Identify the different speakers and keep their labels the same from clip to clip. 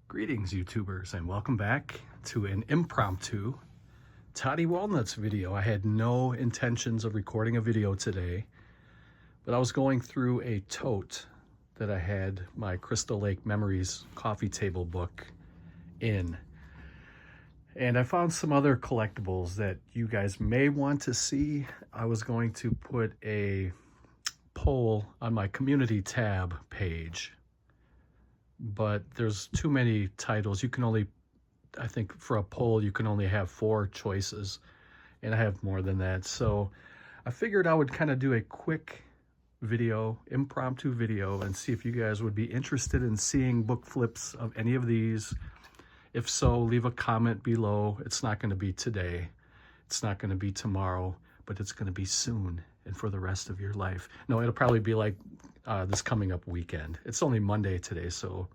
Speaker 1: Greetings, YouTubers, and welcome back to an impromptu Toddy Walnuts video. I had no intentions of recording a video today, but I was going through a tote that I had my Crystal Lake Memories coffee table book in. And I found some other collectibles that you guys may want to see. I was going to put a poll on my community tab page, but there's too many titles. You can only, I think for a poll, you can only have 4 choices, and I have more than that. So I figured I would kind of do a quick video, impromptu video, and see if you guys would be interested in seeing book flips of any of these. If so, leave a comment below. It's not going to be today. It's not going to be tomorrow, but it's going to be soon and for the rest of your life. No, it'll probably be like this coming up weekend. It's only Monday today, so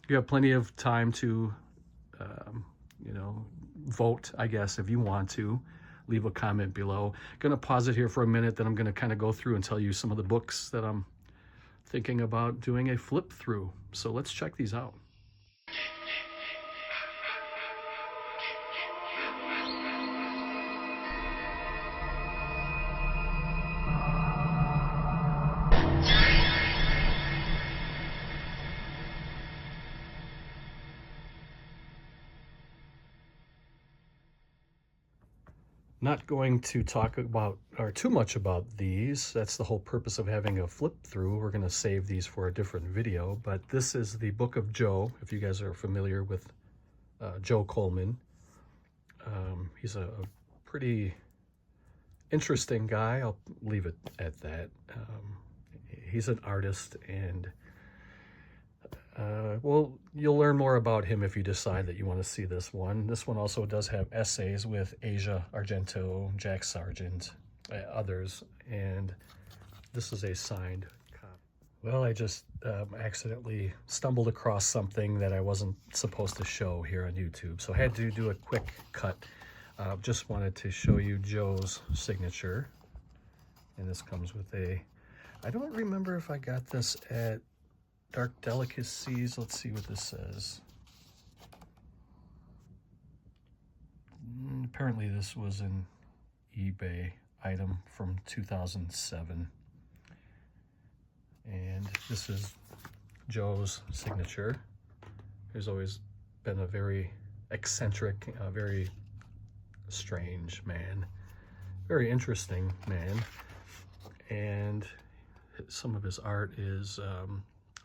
Speaker 1: you have plenty of time to, vote, I guess, if you want to. Leave a comment below. Gonna pause it here for a minute, then I'm gonna kind of go through and tell you some of the books that I'm thinking about doing a flip through. So let's check these out. Not going to talk about or too much about these. That's the whole purpose of having a flip through. We're going to save these for a different video, but this is the Book of Joe, if you guys are familiar with Joe Coleman. He's a pretty interesting guy. I'll leave it at that. He's an artist, and well, you'll learn more about him if you decide that you want to see this one. This one also does have essays with Asia Argento, Jack Sargent, others, and this is a signed copy. Well, I just accidentally stumbled across something that I wasn't supposed to show here on YouTube, so I had to do a quick cut. Just wanted to show you Joe's signature, and this comes with a, I don't remember if I got this at Dark Delicacies. Let's see what this says. Apparently this was an eBay item from 2007. And this is Joe's signature. He's always been a very eccentric, very strange man. Very interesting man. And some of his art is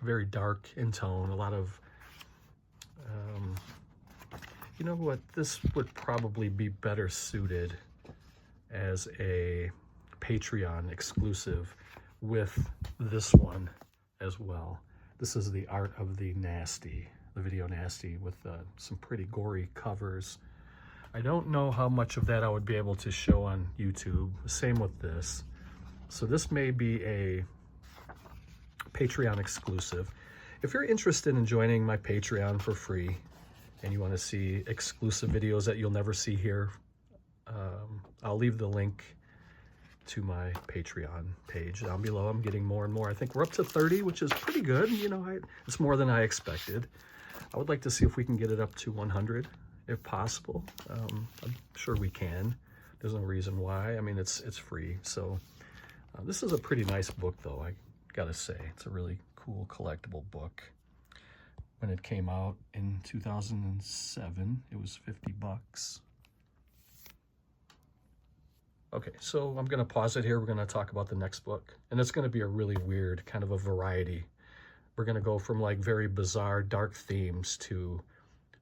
Speaker 1: very dark in tone, a lot of, you know what, this would probably be better suited as a Patreon exclusive with this one as well. This is the Art of the Nasty, the video Nasty, with some pretty gory covers. I don't know how much of that I would be able to show on YouTube. Same with this. So this may be a Patreon exclusive. If you're interested in joining my Patreon for free and you want to see exclusive videos that you'll never see here, I'll leave the link to my Patreon page down below. I'm getting more and more. I think we're up to 30, which is pretty good. You know, it's more than I expected. I would like to see if we can get it up to 100 if possible. I'm sure we can. There's no reason why. I mean, it's free. So this is a pretty nice book, though. I gotta say, it's a really cool collectible book. When it came out in 2007, it was 50 bucks. Okay, so I'm gonna pause it here. We're gonna talk about the next book, and it's gonna be a really weird kind of a variety. We're gonna go from like very bizarre dark themes to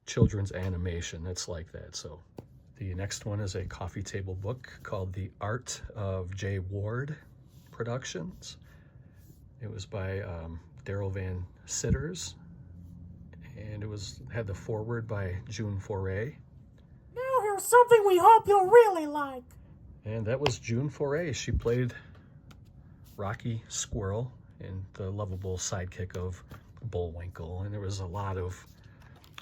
Speaker 1: children's animation. It's like that. So the next one is a coffee table book called The Art of J. Ward Productions. It was by Daryl Van Sitters, and it had the foreword by June Foray.
Speaker 2: Now here's something we hope you'll really like.
Speaker 1: And that was June Foray. She played Rocky Squirrel and the lovable sidekick of Bullwinkle, and there was a lot of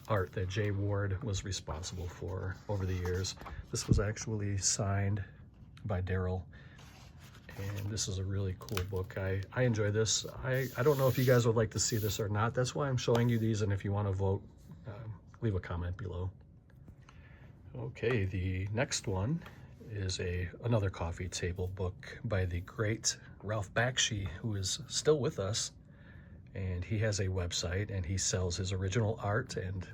Speaker 1: art that Jay Ward was responsible for over the years. This was actually signed by Daryl. And this is a really cool book. I enjoy this. I don't know if you guys would like to see this or not. That's why I'm showing you these, and if you want to vote, leave a comment below. Okay, the next one is another coffee table book by the great Ralph Bakshi, who is still with us, and he has a website and he sells his original art and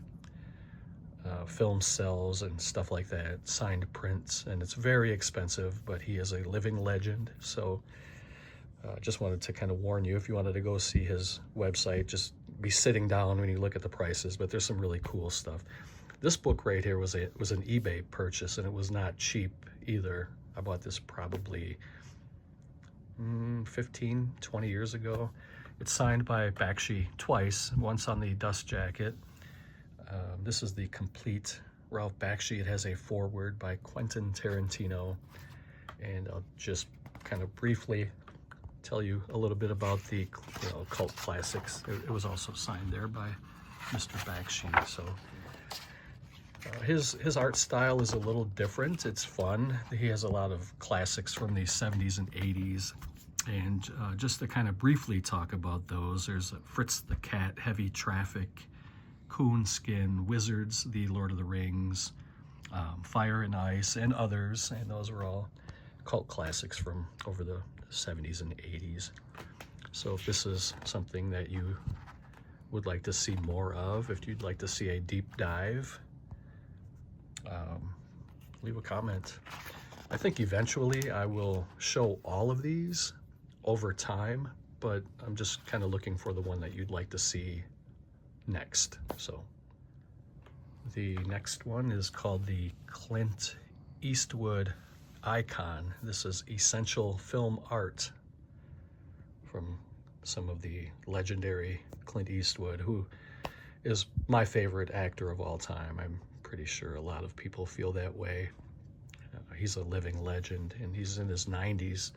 Speaker 1: film cells and stuff like that, signed prints, and it's very expensive, but he is a living legend. So just wanted to kind of warn you, if you wanted to go see his website, just be sitting down when you look at the prices, but there's some really cool stuff. This book right here was an eBay purchase, and it was not cheap either. I bought this probably 15, 20 years ago. It's signed by Bakshi twice, once on the dust jacket. This is the complete Ralph Bakshi. It has a foreword by Quentin Tarantino, and I'll just kind of briefly tell you a little bit about the cult classics. It was also signed there by Mr. Bakshi. So his art style is a little different. It's fun. He has a lot of classics from the 70s and 80s. And just to kind of briefly talk about those, there's Fritz the Cat, Heavy Traffic, Coonskin, Wizards, The Lord of the Rings, Fire and Ice, and others. And those were all cult classics from over the 70s and 80s. So if this is something that you would like to see more of, if you'd like to see a deep dive, leave a comment. I think eventually I will show all of these over time, but I'm just kind of looking for the one that you'd like to see next. So the next one is called the Clint Eastwood Icon. This is essential film art from some of the legendary Clint Eastwood, who is my favorite actor of all time. I'm pretty sure a lot of people feel that way. He's a living legend, and he's in his 90s.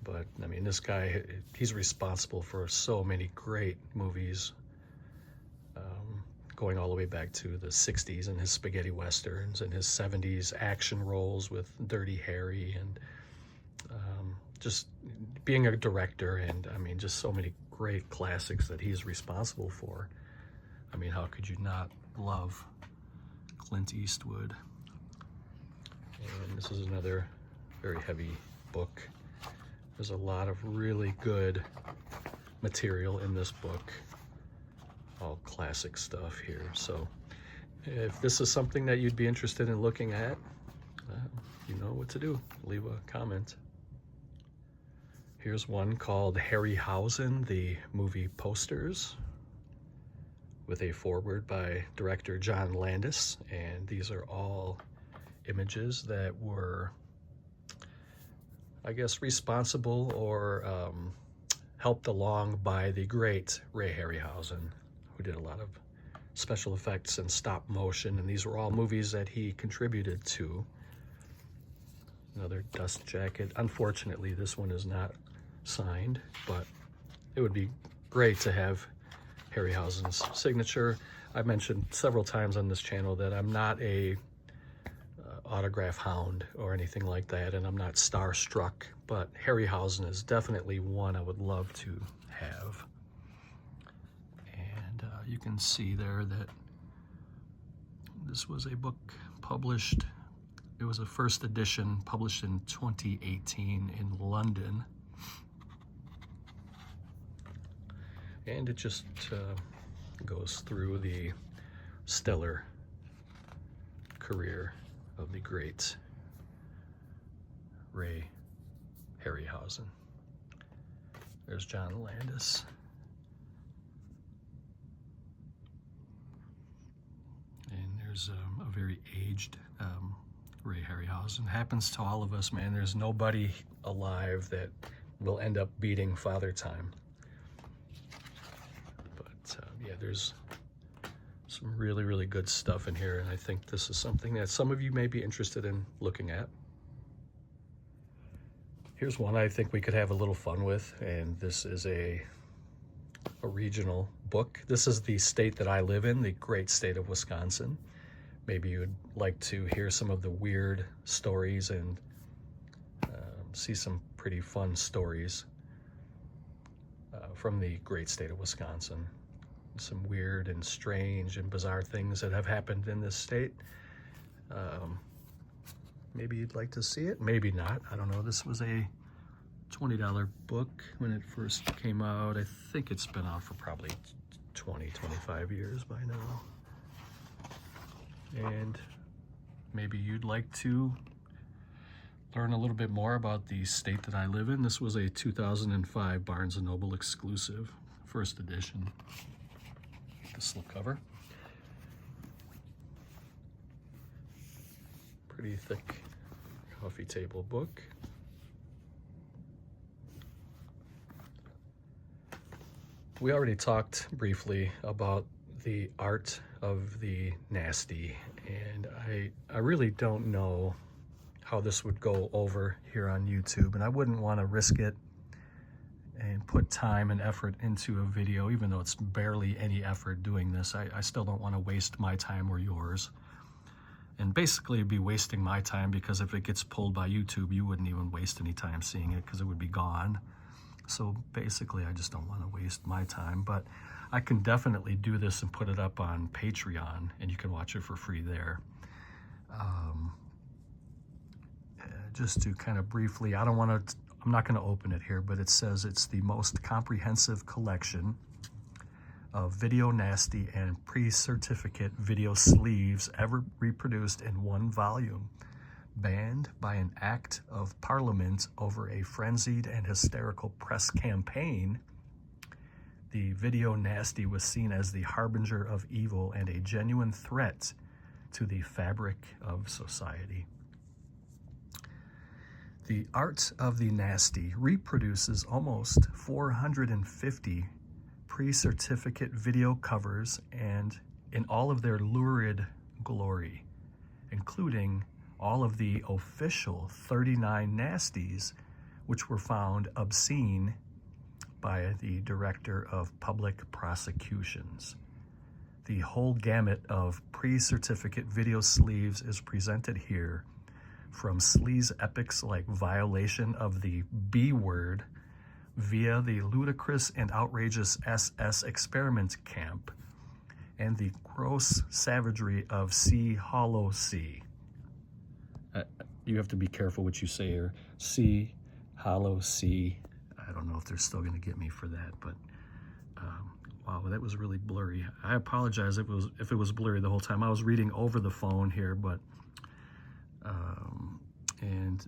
Speaker 1: But, I mean, this guy, he's responsible for so many great movies, going all the way back to the 60s and his spaghetti westerns, and his 70s action roles with Dirty Harry, and just being a director, and, I mean, just so many great classics that he's responsible for. I mean, how could you not love Clint Eastwood? And this is another very heavy book. There's a lot of really good material in this book, all classic stuff here. So if this is something that you'd be interested in looking at, you know what to do. Leave a comment. Here's one called Harryhausen, the movie posters, with a foreword by director John Landis. And these are all images that were, I guess, responsible or helped along by the great Ray Harryhausen, who did a lot of special effects and stop motion, and these were all movies that he contributed to. Another dust jacket. Unfortunately, this one is not signed, but it would be great to have Harryhausen's signature. I mentioned several times on this channel that I'm not a autograph hound or anything like that, and I'm not starstruck, but Harryhausen is definitely one I would love to have. And you can see there that this was a book published, it was a first edition published in 2018 in London, and it just goes through the stellar career of the great Ray Harryhausen. There's John Landis. And there's a very aged Ray Harryhausen. Happens to all of us, man. There's nobody alive that will end up beating Father Time. But yeah, there's some really, really good stuff in here, and I think this is something that some of you may be interested in looking at. Here's one I think we could have a little fun with, and this is a regional book. This is the state that I live in, the great state of Wisconsin. Maybe you would like to hear some of the weird stories and see some pretty fun stories from the great state of Wisconsin. some weird and strange and bizarre things that have happened in this state. Maybe you'd like to see it, maybe not. I don't know. This was a $20 book when it first came out. I think it's been out for probably 20-25 years by now. And maybe you'd like to learn a little bit more about the state that I live in. This was a 2005 Barnes & Noble exclusive, first edition. The slipcover. Pretty thick coffee table book. We already talked briefly about the art of the nasty, and I really don't know how this would go over here on YouTube, and I wouldn't want to risk it and put time and effort into a video, even though it's barely any effort doing this. I still don't want to waste my time or yours. And basically it'd be wasting my time, because if it gets pulled by YouTube, you wouldn't even waste any time seeing it because it would be gone. So basically I just don't want to waste my time, but I can definitely do this and put it up on Patreon, and you can watch it for free there. Just to kind of briefly, I'm not going to open it here, but it says it's the most comprehensive collection of video nasty and pre-certificate video sleeves ever reproduced in one volume. Banned by an act of parliament over a frenzied and hysterical press campaign, the video nasty was seen as the harbinger of evil and a genuine threat to the fabric of society. The art of the nasty reproduces almost 450 pre-certificate video covers, and in all of their lurid glory, including all of the official 39 nasties, which were found obscene by the Director of Public Prosecutions. The whole gamut of pre-certificate video sleeves is presented here, from sleaze epics like Violation of the B Word via the ludicrous and outrageous SS Experiment Camp, and the gross savagery of C Hollow C. You have to be careful what you say here. C Hollow C. I don't know if they're still going to get me for that, but wow, that was really blurry. I apologize if it was blurry the whole time. I was reading over the phone here, but and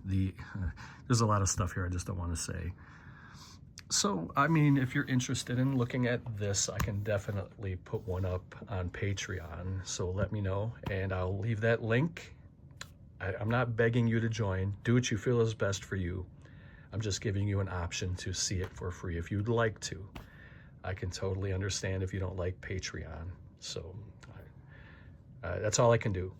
Speaker 1: there's a lot of stuff here I just don't want to say. So, I mean, if you're interested in looking at this, I can definitely put one up on Patreon. So let me know, and I'll leave that link. I'm not begging you to join. Do what you feel is best for you. I'm just giving you an option to see it for free if you'd like to. I can totally understand if you don't like Patreon. So that's all I can do.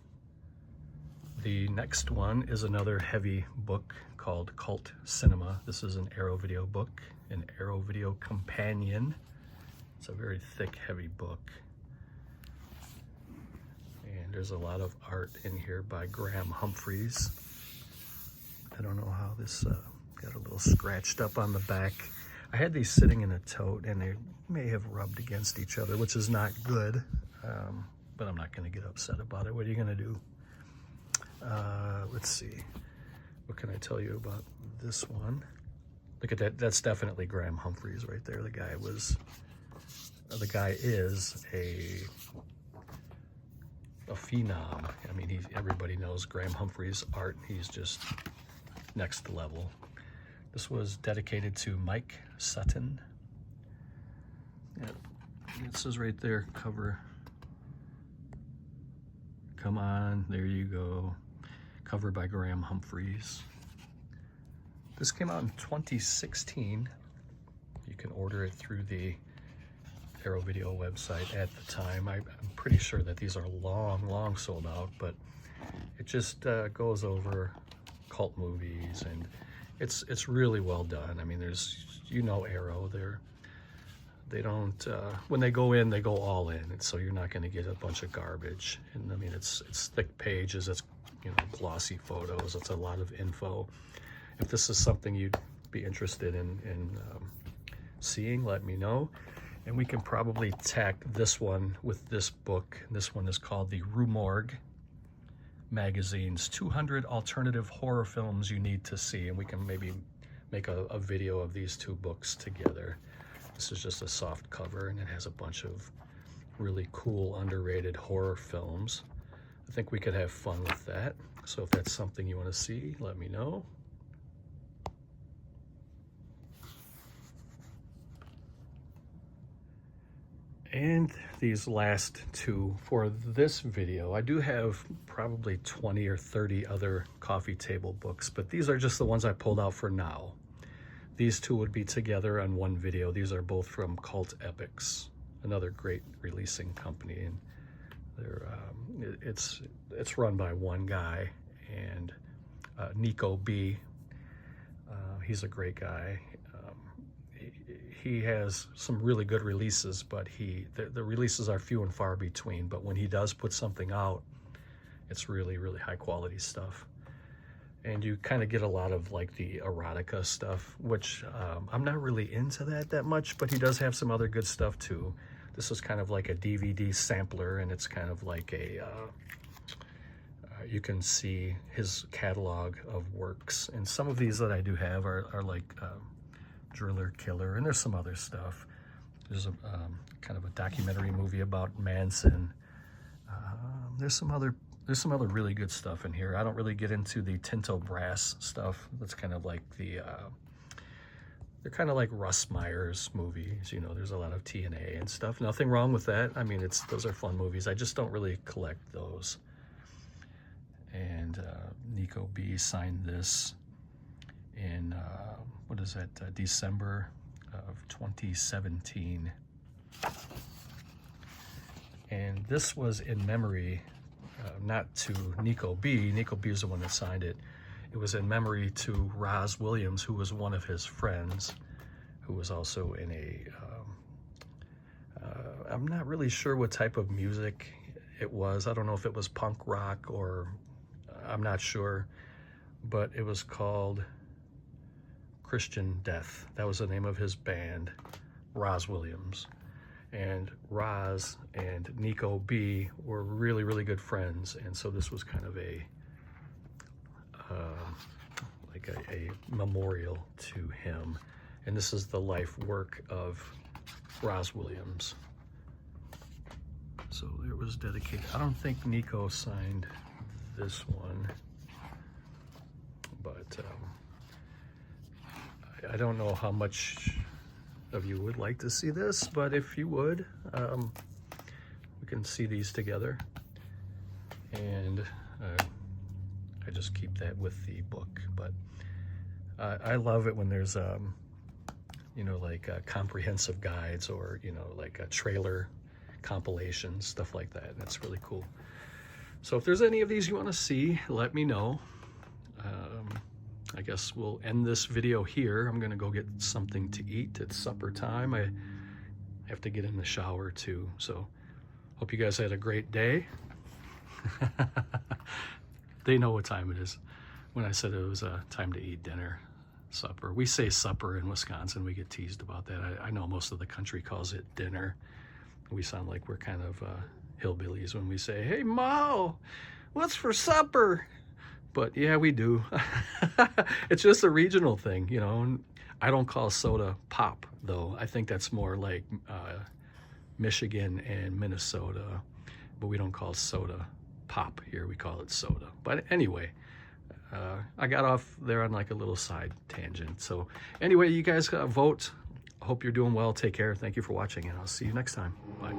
Speaker 1: The next one is another heavy book called Cult Cinema. This is an Arrow Video book, an Arrow Video companion. It's a very thick, heavy book. And there's a lot of art in here by Graham Humphreys. I don't know how this got a little scratched up on the back. I had these sitting in a tote, and they may have rubbed against each other, which is not good, but I'm not going to get upset about it. What are you going to do? Let's see. What can I tell you about this one? Look at that. That's definitely Graham Humphreys right there. The guy is a phenom. I mean, everybody knows Graham Humphreys' art. He's just next level. This was dedicated to Mike Sutton. Yeah, it says right there, cover. Come on, there you go. Cover by Graham Humphreys. This came out in 2016. You can order it through the Arrow Video website at the time. I'm pretty sure that these are long sold out, but it just goes over cult movies, and it's really well done. I mean, there's, you know, Arrow, they don't when they go in, they go all in, and so you're not going to get a bunch of garbage. And I mean, it's thick pages, it's, you know, glossy photos, it's a lot of info. If this is something you'd be interested in seeing, let me know. And we can probably tack this one with this book. This one is called the Rue Morgue Magazine's 200 Alternative Horror Films You Need to See. And we can maybe make a video of these two books together. This is just a soft cover, and it has a bunch of really cool, underrated horror films. I think we could have fun with that. So if that's something you want to see, let me know. And these last two for this video. I do have probably 20 or 30 other coffee table books, but these are just the ones I pulled out for now. These two would be together on one video. These are both from Cult Epics, another great releasing company, and they're it's run by one guy, and Nico B. He's a great guy. He has some really good releases, but the releases are few and far between. But when he does put something out, it's really, really high quality stuff. And you kind of get a lot of like the erotica stuff, which I'm not really into that much, but he does have some other good stuff too. This is kind of like a DVD sampler, and it's kind of like a, you can see his catalog of works. And some of these that I do have are like Driller Killer, and there's some other stuff. There's a kind of a documentary movie about Manson. There's some other really good stuff in here. I don't really get into the Tinto Brass stuff. That's kind of like the they're kind of like Russ Meyer's movies, you know. There's a lot of TNA and stuff. Nothing wrong with that. I mean, those are fun movies. I just don't really collect those. And Nico B signed this in what is that, December of 2017. And this was in memory, not to Nico B. Nico B is the one that signed it. It was in memory to Rozz Williams, who was one of his friends, who was also in a, I'm not really sure what type of music it was. I don't know if it was punk rock or, I'm not sure, but it was called Christian Death. That was the name of his band, Rozz Williams. And Rozz and Nico B were really, really good friends. And so this was kind of a, like a memorial to him. And this is the life work of Rozz Williams. So it was dedicated. I don't think Nico signed this one, but I don't know how much of you would like to see this, but if you would, we can see these together. And I just keep that with the book. But I love it when there's, you know, like comprehensive guides, or, you know, like a trailer compilation, stuff like that. That's really cool. So if there's any of these you want to see, let me know. I guess we'll end this video here. I'm gonna go get something to eat. It's supper time. I have to get in the shower too. So hope you guys had a great day. They know what time it is. When I said it was time to eat dinner, supper. We say supper in Wisconsin. We get teased about that. I know most of the country calls it dinner. We sound like we're kind of hillbillies when we say, "Hey, Ma, what's for supper?" But yeah, we do. It's just a regional thing, you know. I don't call soda pop, though. I think that's more like Michigan and Minnesota. But we don't call soda pop here. We call it soda. But anyway, I got off there on like a little side tangent. So anyway, you guys vote. Hope you're doing well. Take care. Thank you for watching, and I'll see you next time. Bye.